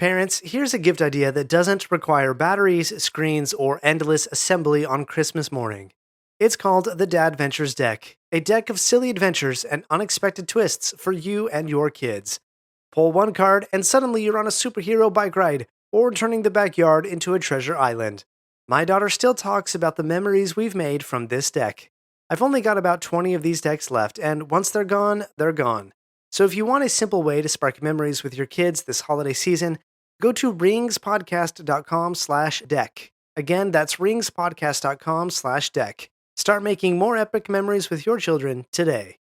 Parents, here's a gift idea that doesn't require batteries, screens, or endless assembly on Christmas morning. It's called the Dad Ventures Deck, a deck of silly adventures and unexpected twists for you and your kids. Pull one card, and suddenly you're on a superhero bike ride or turning the backyard into a treasure island. My daughter still talks about the memories we've made from this deck. I've only got about 20 of these decks left, and once they're gone, they're gone. So if you want a simple way to spark memories with your kids this holiday season, go to ringspodcast.com/deck. Again, that's ringspodcast.com/deck. Start making more epic memories with your children today.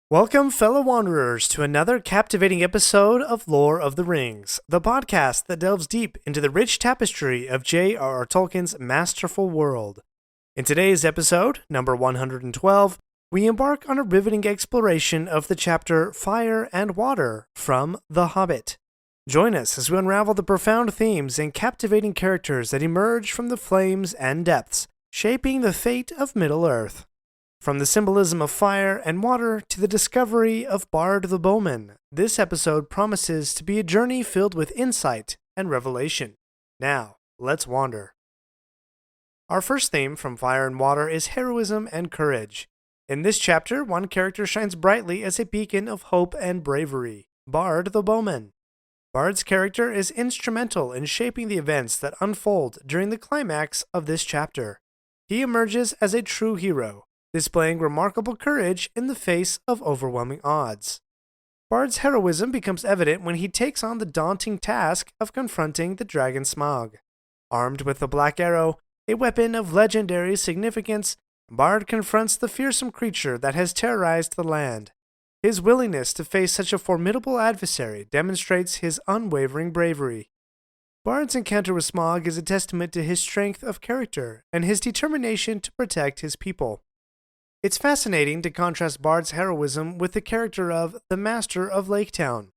Welcome, fellow wanderers, to another captivating episode of Lore of the Rings, the podcast that delves deep into the rich tapestry of JRR Tolkien's masterful world. In today's episode, number 112, we embark on a riveting exploration of the chapter Fire and Water from The Hobbit. Join us as we unravel the profound themes and captivating characters that emerge from the flames and depths, shaping the fate of Middle-earth. From the symbolism of fire and water to the discovery of Bard the Bowman, this episode promises to be a journey filled with insight and revelation. Now, let's wander. Our first theme from Fire and Water is heroism and courage. In this chapter, one character shines brightly as a beacon of hope and bravery, Bard the Bowman. Bard's character is instrumental in shaping the events that unfold during the climax of this chapter. He emerges as a true hero, displaying remarkable courage in the face of overwhelming odds. Bard's heroism becomes evident when he takes on the daunting task of confronting the dragon Smaug. Armed with the Black Arrow, a weapon of legendary significance, Bard confronts the fearsome creature that has terrorized the land. His willingness to face such a formidable adversary demonstrates his unwavering bravery. Bard's encounter with Smaug is a testament to his strength of character and his determination to protect his people. It's fascinating to contrast Bard's heroism with the character of the Master of Laketown.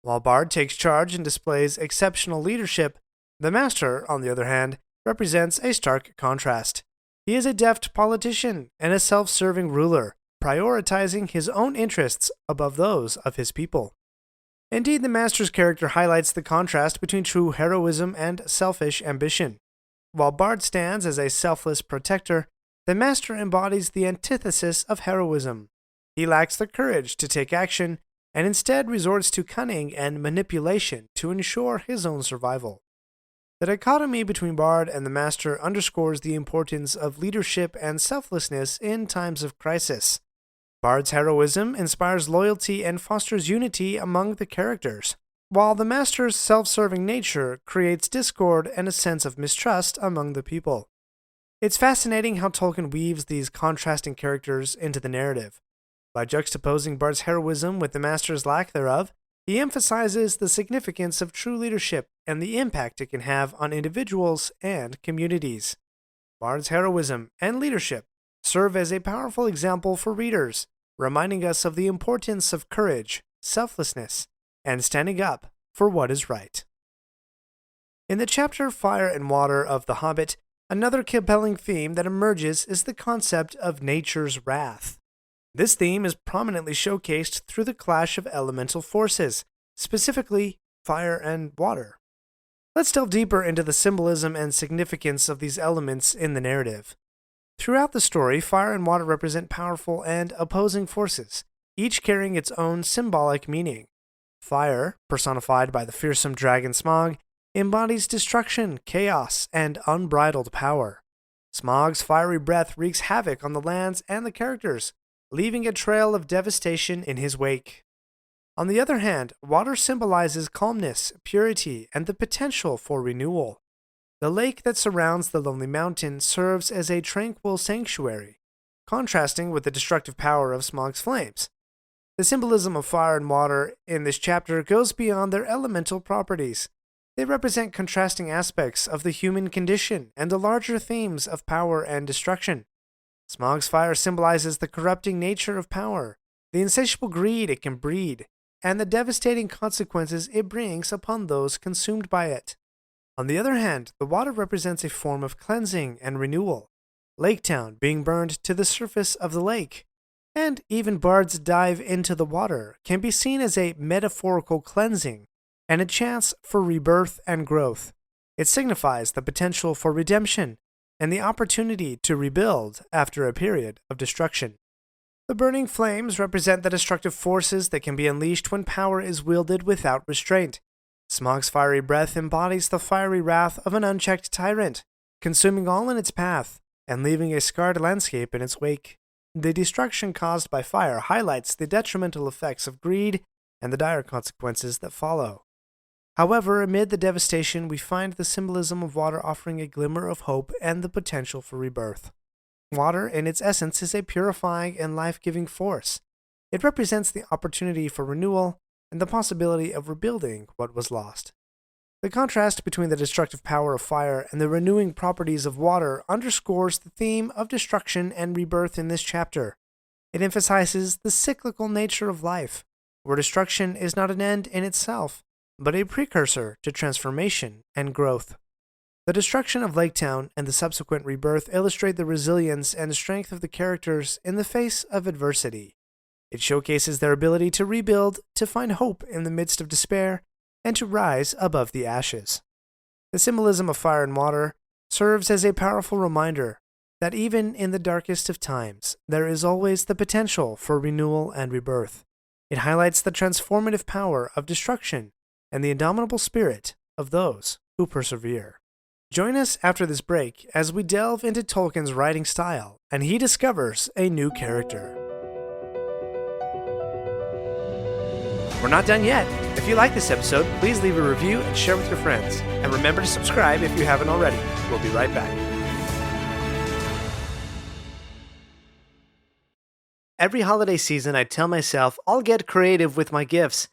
While Bard takes charge and displays exceptional leadership, the Master, on the other hand, represents a stark contrast. He is a deft politician and a self-serving ruler, prioritizing his own interests above those of his people. Indeed, the Master's character highlights the contrast between true heroism and selfish ambition. While Bard stands as a selfless protector, the Master embodies the antithesis of heroism. He lacks the courage to take action and instead resorts to cunning and manipulation to ensure his own survival. The dichotomy between Bard and the Master underscores the importance of leadership and selflessness in times of crisis. Bard's heroism inspires loyalty and fosters unity among the characters, while the Master's self-serving nature creates discord and a sense of mistrust among the people. It's fascinating how Tolkien weaves these contrasting characters into the narrative. By juxtaposing Bard's heroism with the Master's lack thereof, he emphasizes the significance of true leadership and the impact it can have on individuals and communities. Bard's heroism and leadership serve as a powerful example for readers, reminding us of the importance of courage, selflessness, and standing up for what is right. In the chapter Fire and Water of The Hobbit, another compelling theme that emerges is the concept of nature's wrath. This theme is prominently showcased through the clash of elemental forces, specifically fire and water. Let's delve deeper into the symbolism and significance of these elements in the narrative. Throughout the story, fire and water represent powerful and opposing forces, each carrying its own symbolic meaning. Fire, personified by the fearsome dragon Smaug, embodies destruction, chaos, and unbridled power. Smaug's fiery breath wreaks havoc on the lands and the characters, leaving a trail of devastation in his wake. On the other hand, water symbolizes calmness, purity, and the potential for renewal. The lake that surrounds the lonely mountain serves as a tranquil sanctuary, contrasting with the destructive power of Smaug's flames. The symbolism of fire and water in this chapter goes beyond their elemental properties. They represent contrasting aspects of the human condition and the larger themes of power and destruction. Smaug's fire symbolizes the corrupting nature of power, the insatiable greed it can breed, and the devastating consequences it brings upon those consumed by it. On the other hand, the water represents a form of cleansing and renewal, Laketown being burned to the surface of the lake, and even Bard's dive into the water can be seen as a metaphorical cleansing and a chance for rebirth and growth. It signifies the potential for redemption and the opportunity to rebuild after a period of destruction. The burning flames represent the destructive forces that can be unleashed when power is wielded without restraint. Smaug's fiery breath embodies the fiery wrath of an unchecked tyrant, consuming all in its path and leaving a scarred landscape in its wake. The destruction caused by fire highlights the detrimental effects of greed and the dire consequences that follow. However, amid the devastation, we find the symbolism of water offering a glimmer of hope and the potential for rebirth. Water, in its essence, is a purifying and life-giving force. It represents the opportunity for renewal and the possibility of rebuilding what was lost. The contrast between the destructive power of fire and the renewing properties of water underscores the theme of destruction and rebirth in this chapter. It emphasizes the cyclical nature of life, where destruction is not an end in itself, but a precursor to transformation and growth. The destruction of Lake Town and the subsequent rebirth illustrate the resilience and strength of the characters in the face of adversity. It showcases their ability to rebuild, to find hope in the midst of despair, and to rise above the ashes. The symbolism of fire and water serves as a powerful reminder that even in the darkest of times, there is always the potential for renewal and rebirth. It highlights the transformative power of destruction and the indomitable spirit of those who persevere. Join us after this break as we delve into Tolkien's writing style and he discovers a new character. We're not done yet. If you like this episode, please leave a review and share with your friends. And remember to subscribe if you haven't already. We'll be right back. Every holiday season, I tell myself I'll get creative with my gifts.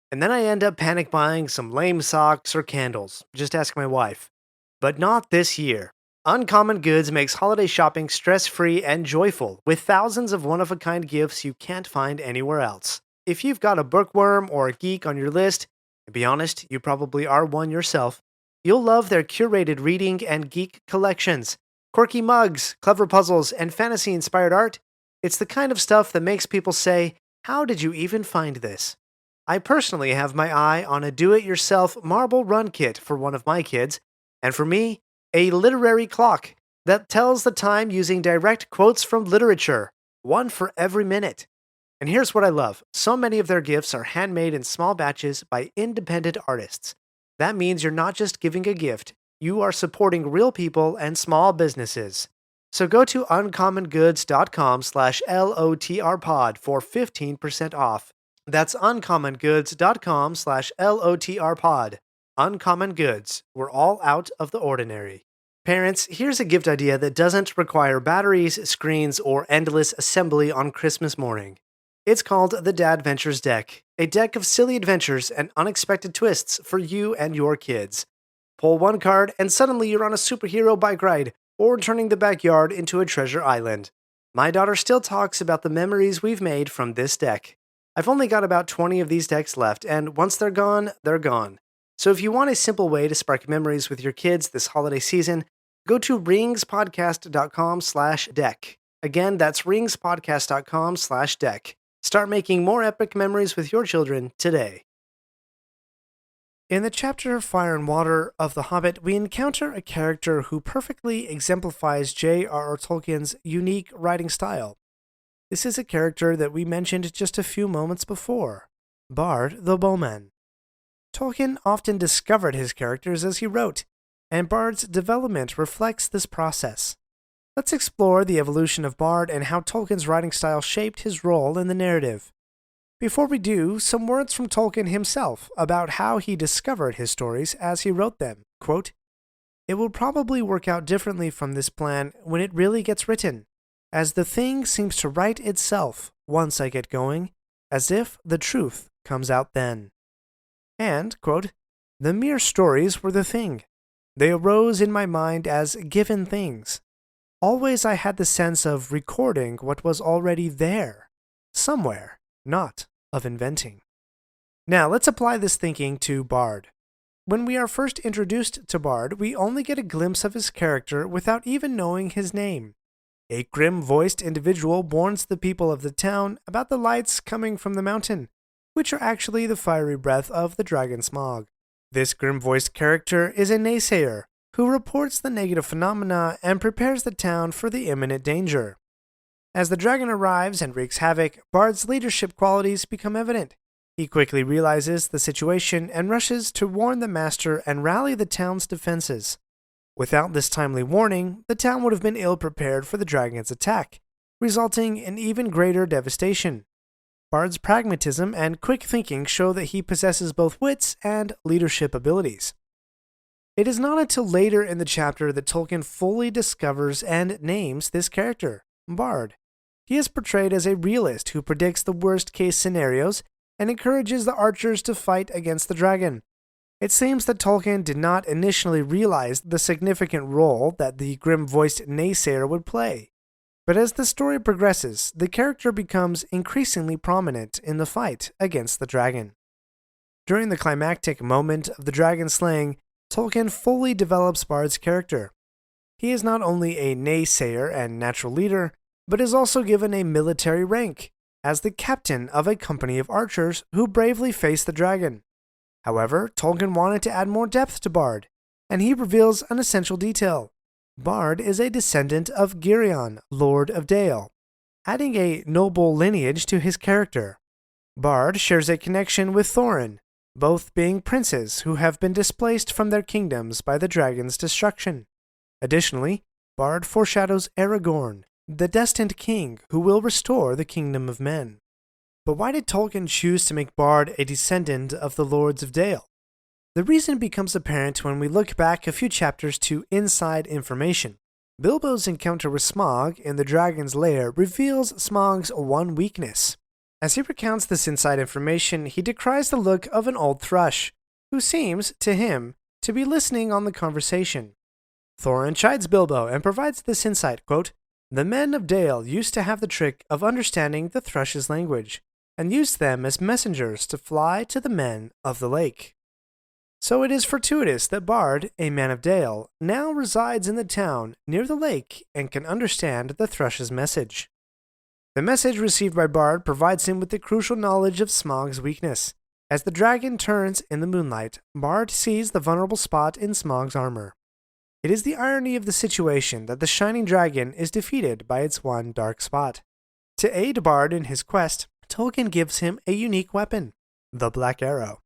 And then I end up panic buying some lame socks or candles. Just ask my wife. But not this year. Uncommon Goods makes holiday shopping stress-free and joyful, with thousands of one-of-a-kind gifts you can't find anywhere else. If you've got a bookworm or a geek on your list, and be honest, you probably are one yourself, you'll love their curated reading and geek collections. Quirky mugs, clever puzzles, and fantasy-inspired art. It's the kind of stuff that makes people say, "How did you even find this?" I personally have my eye on a do-it-yourself marble run kit for one of my kids, and for me, a literary clock that tells the time using direct quotes from literature, one for every minute. And here's what I love. So many of their gifts are handmade in small batches by independent artists. That means you're not just giving a gift, you are supporting real people and small businesses. So go to uncommongoods.com/LOTRpod for 15% off. That's uncommongoods.com/LOTRpod. Uncommon Goods. We're all out of the ordinary. Parents, here's a gift idea that doesn't require batteries, screens, or endless assembly on Christmas morning. It's called the Dad Ventures Deck, a deck of silly adventures and unexpected twists for you and your kids. Pull one card and suddenly you're on a superhero bike ride or turning the backyard into a treasure island. My daughter still talks about the memories we've made from this deck. I've only got about 20 of these decks left, and once they're gone, they're gone. So if you want a simple way to spark memories with your kids this holiday season, go to ringspodcast.com/deck. Again, that's ringspodcast.com/deck. Start making more epic memories with your children today. In the chapter Fire and Water of The Hobbit, we encounter a character who perfectly exemplifies JRR Tolkien's unique writing style. This is a character that we mentioned just a few moments before, Bard the Bowman. Tolkien often discovered his characters as he wrote, and Bard's development reflects this process. Let's explore the evolution of Bard and how Tolkien's writing style shaped his role in the narrative. Before we do, some words from Tolkien himself about how he discovered his stories as he wrote them. Quote, "It will probably work out differently from this plan when it really gets written, as the thing seems to write itself once I get going, as if the truth comes out then." And, quote, "The mere stories were the thing. They arose in my mind as given things. Always I had the sense of recording what was already there, somewhere, not of inventing." Now let's apply this thinking to Bard. When we are first introduced to Bard, we only get a glimpse of his character without even knowing his name. A grim-voiced individual warns the people of the town about the lights coming from the mountain, which are actually the fiery breath of the dragon Smaug. This grim-voiced character is a naysayer who reports the negative phenomena and prepares the town for the imminent danger. As the dragon arrives and wreaks havoc, Bard's leadership qualities become evident. He quickly realizes the situation and rushes to warn the master and rally the town's defenses. Without this timely warning, the town would have been ill-prepared for the dragon's attack, resulting in even greater devastation. Bard's pragmatism and quick thinking show that he possesses both wits and leadership abilities. It is not until later in the chapter that Tolkien fully discovers and names this character, Bard. He is portrayed as a realist who predicts the worst-case scenarios and encourages the archers to fight against the dragon. It seems that Tolkien did not initially realize the significant role that the grim-voiced naysayer would play. But as the story progresses, the character becomes increasingly prominent in the fight against the dragon. During the climactic moment of the dragon slaying, Tolkien fully develops Bard's character. He is not only a naysayer and natural leader, but is also given a military rank, as the captain of a company of archers who bravely face the dragon. However, Tolkien wanted to add more depth to Bard, and he reveals an essential detail. Bard is a descendant of Girion, Lord of Dale, adding a noble lineage to his character. Bard shares a connection with Thorin, both being princes who have been displaced from their kingdoms by the dragon's destruction. Additionally, Bard foreshadows Aragorn, the destined king who will restore the kingdom of men. But why did Tolkien choose to make Bard a descendant of the Lords of Dale? The reason becomes apparent when we look back a few chapters to inside information. Bilbo's encounter with Smaug in the dragon's lair reveals Smaug's one weakness. As he recounts this inside information, he decries the look of an old thrush, who seems, to him, to be listening on the conversation. Thorin chides Bilbo and provides this insight, quote, "The men of Dale used to have the trick of understanding the thrush's language, and used them as messengers to fly to the men of the lake." So it is fortuitous that Bard, a man of Dale, now resides in the town near the lake and can understand the thrush's message. The message received by Bard provides him with the crucial knowledge of Smaug's weakness. As the dragon turns in the moonlight, Bard sees the vulnerable spot in Smaug's armor. It is the irony of the situation that the shining dragon is defeated by its one dark spot. To aid Bard in his quest, Tolkien gives him a unique weapon, the Black Arrow.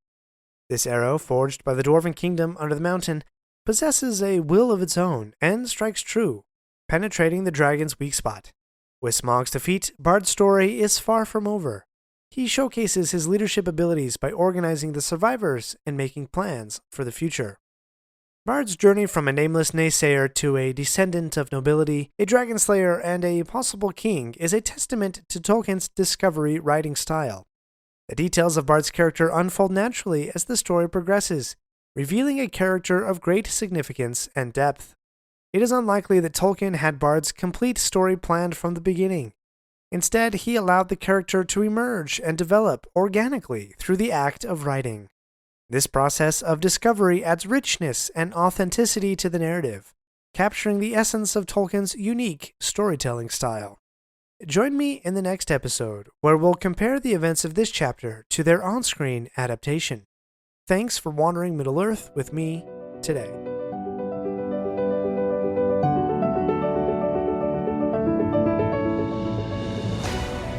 This arrow, forged by the Dwarven Kingdom under the mountain, possesses a will of its own and strikes true, penetrating the dragon's weak spot. With Smaug's defeat, Bard's story is far from over. He showcases his leadership abilities by organizing the survivors and making plans for the future. Bard's journey from a nameless naysayer to a descendant of nobility, a dragon slayer, and a possible king is a testament to Tolkien's discovery writing style. The details of Bard's character unfold naturally as the story progresses, revealing a character of great significance and depth. It is unlikely that Tolkien had Bard's complete story planned from the beginning. Instead, he allowed the character to emerge and develop organically through the act of writing. This process of discovery adds richness and authenticity to the narrative, capturing the essence of Tolkien's unique storytelling style. Join me in the next episode, where we'll compare the events of this chapter to their on-screen adaptation. Thanks for wandering Middle-earth with me today.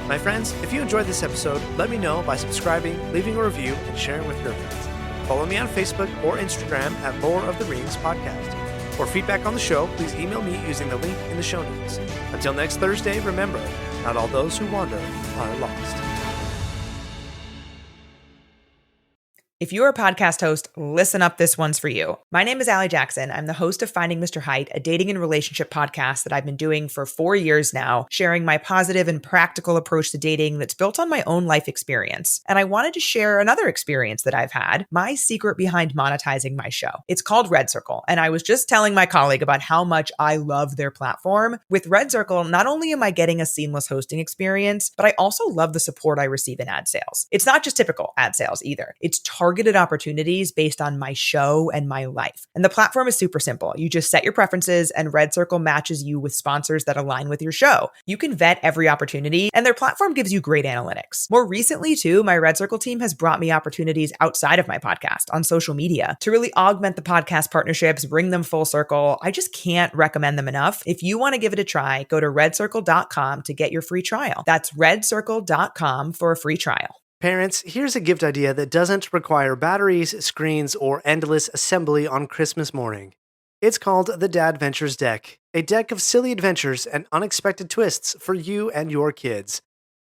My friends, if you enjoyed this episode, let me know by subscribing, leaving a review, and sharing with your friends. Follow me on Facebook or Instagram at Lore of the Rings Podcast. For feedback on the show, please email me using the link in the show notes. Until next Thursday, remember, not all those who wander are lost. If you're a podcast host, listen up, this one's for you. My name is Allie Jackson. I'm the host of Finding Mr. Height, a dating and relationship podcast that I've been doing for 4 years now, sharing my positive and practical approach to dating that's built on my own life experience. And I wanted to share another experience that I've had, my secret behind monetizing my show. It's called Red Circle, and I was just telling my colleague about how much I love their platform. With Red Circle, not only am I getting a seamless hosting experience, but I also love the support I receive in ad sales. It's not just typical ad sales either. It's targeted targeted opportunities based on my show and my life. And the platform is super simple. You just set your preferences and Red Circle matches you with sponsors that align with your show. You can vet every opportunity and their platform gives you great analytics. More recently too, my Red Circle team has brought me opportunities outside of my podcast on social media to really augment the podcast partnerships, bring them full circle. I just can't recommend them enough. If you want to give it a try, go to redcircle.com to get your free trial. That's redcircle.com for a free trial. Parents, here's a gift idea that doesn't require batteries, screens, or endless assembly on Christmas morning. It's called the Dad Ventures Deck, a deck of silly adventures and unexpected twists for you and your kids.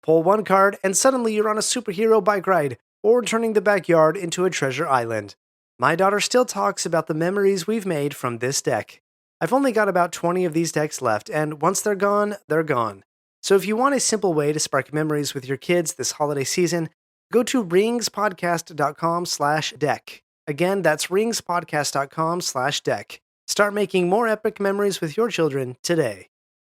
Pull one card and suddenly you're on a superhero bike ride or turning the backyard into a treasure island. My daughter still talks about the memories we've made from this deck. I've only got about 20 of these decks left, and once they're gone, they're gone. So if you want a simple way to spark memories with your kids this holiday season, go to ringspodcast.com/deck. Again, that's ringspodcast.com/deck. Start making more epic memories with your children today.